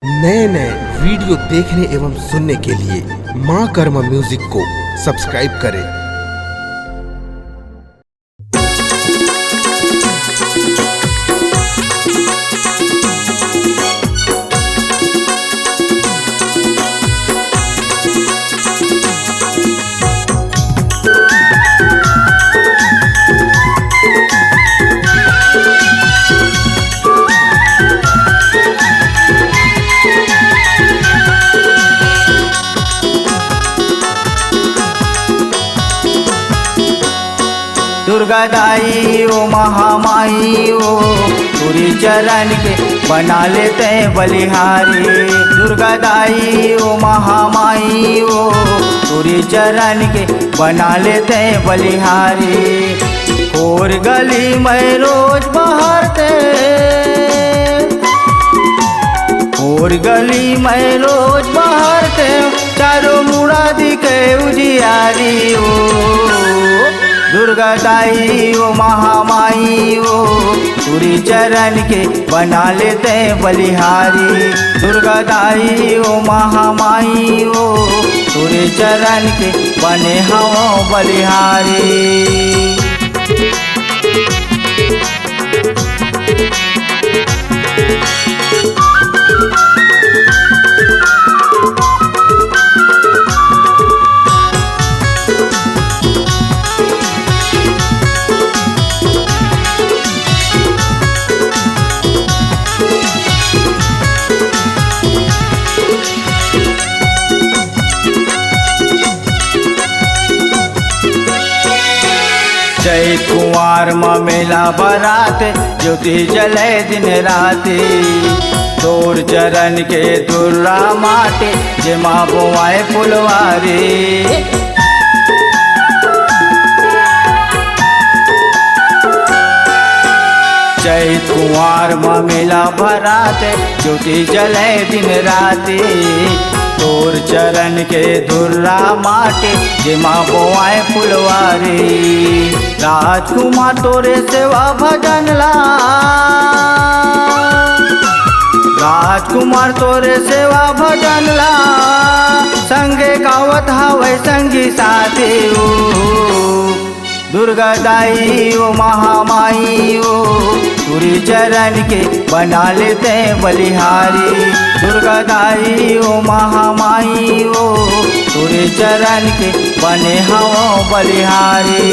नए नए वीडियो देखने एवं सुनने के लिए माँ कर्मा म्यूजिक को सब्सक्राइब करें। दुर्गा दाई ओ महामाई ओ तुरी चरण के बना लेते हैं बलिहारी। दुर्गा दाई ओ महामाई ओ तुरी चरण के बना लेते हैं बलिहारी। और गली में रोज बहारते, और गली में रोज बहारते, चारों मुरादी के उजियारी ओ दुर्गा दाई ओ महामाई ओ तुरी चरण के बना लेते हैं बलिहारी। दुर्गा दाई ओ महामाई ओ तुरी चरण के बने हम बलिहारी। चैत कुंवार में मेला बरात, ज्योति जले दिन राति। तोर चरण के दुर्रा माटे, जेमा बोआए फुलवारी। चैत कुंवार में मेला बरात, ज्योति जले दिन राति। तोर चरण के दुर्रा माटे, जेमा बोआए फुलवारी। राजकुमार तोरे सेवा भजन ला, राजकुमार तोरे सेवा भजन ला। संगे गावत हावे संगी साथी ओ दुर्गा दाई ओ महामाई ओ तुरी चरण के बना लेते हैं बलिहारी। दुर्गा दाई ओ महामाई ओ तुरी चरण के बने हम बलिहारी।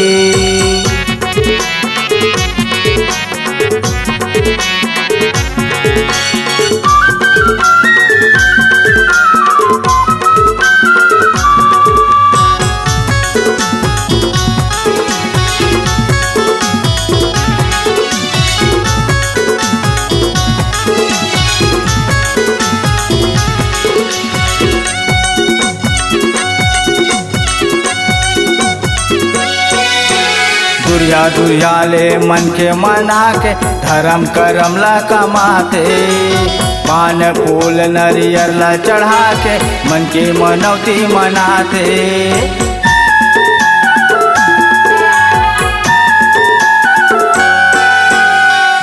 दुरिया दुरिया ले मन के मना के, धर्म करम ला कमाते। पान फूल नरियर ला चढ़ा के, मन के मनौती मनाते।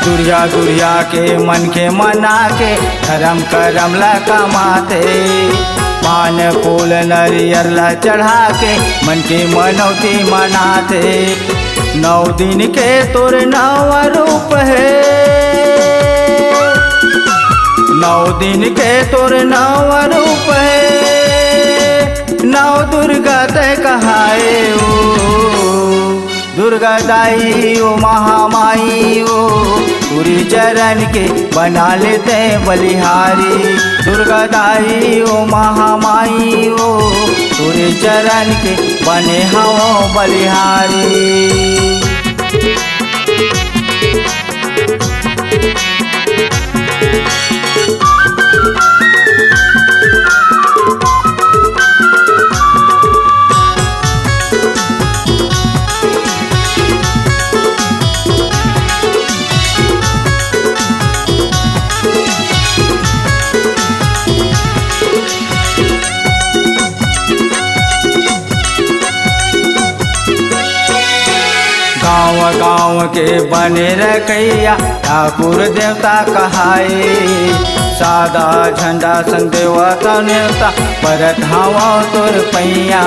दुरिया दुरिया के मन के मना के, धर्म करम ला कमाते। पान फूल नरियर ला चढ़ा के, मन के मनौती मनाते। 9 दिन के तोर नव रूप है, 9 दिन के तोर नव रूप है। 9 दुर्गा तय कहाए ओ दुर्गा दाई ओ महामाई ओ तुरी चरण के बना लेते हैं बलिहारी। दुर्गा दाई ओ महामाई ओ तुरी चरण के बने हम बलिहारी। गाँव गाँव के बने रखैया ठाकुर देवता कहाए सादा झंडा संग देवता नेवता परत हवा तोर पैया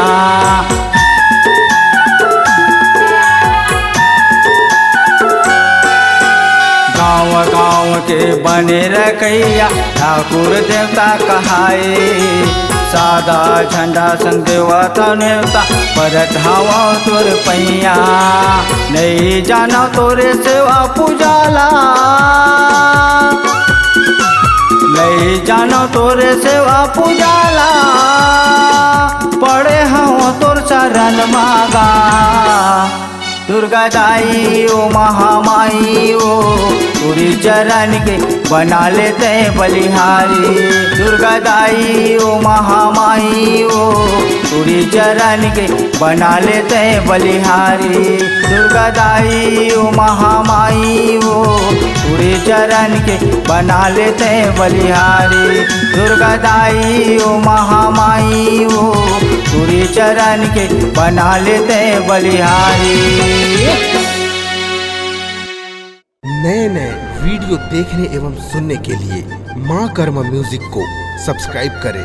गाँव गाँव के बने रखैया ठाकुर देवता कहाए सादा झंडा संग देवता नेवता परत हवा तोर पैया नहीं जाना तोरे सेवा पूजाला नहीं जाना तोरे सेवा पूजाला पड़े हवा तोर शरण मागा दुर्गा दाई ओ महामाई ओ तुरी चरण के बना लेते बलिहारी दुर्गा दाई ओ महामाई ओ तुरी चरण के बना लेते बलिहारी दुर्गा दाई ओ महामाई ओ तुरी चरण के बना लेते बलिहारी दुर्गा दाई ओ महामाई ओ तुरी चरण के बना लेते बलिहारी। नए नए वीडियो देखने एवं सुनने के लिए माँ कर्मा म्यूजिक को सब्सक्राइब करें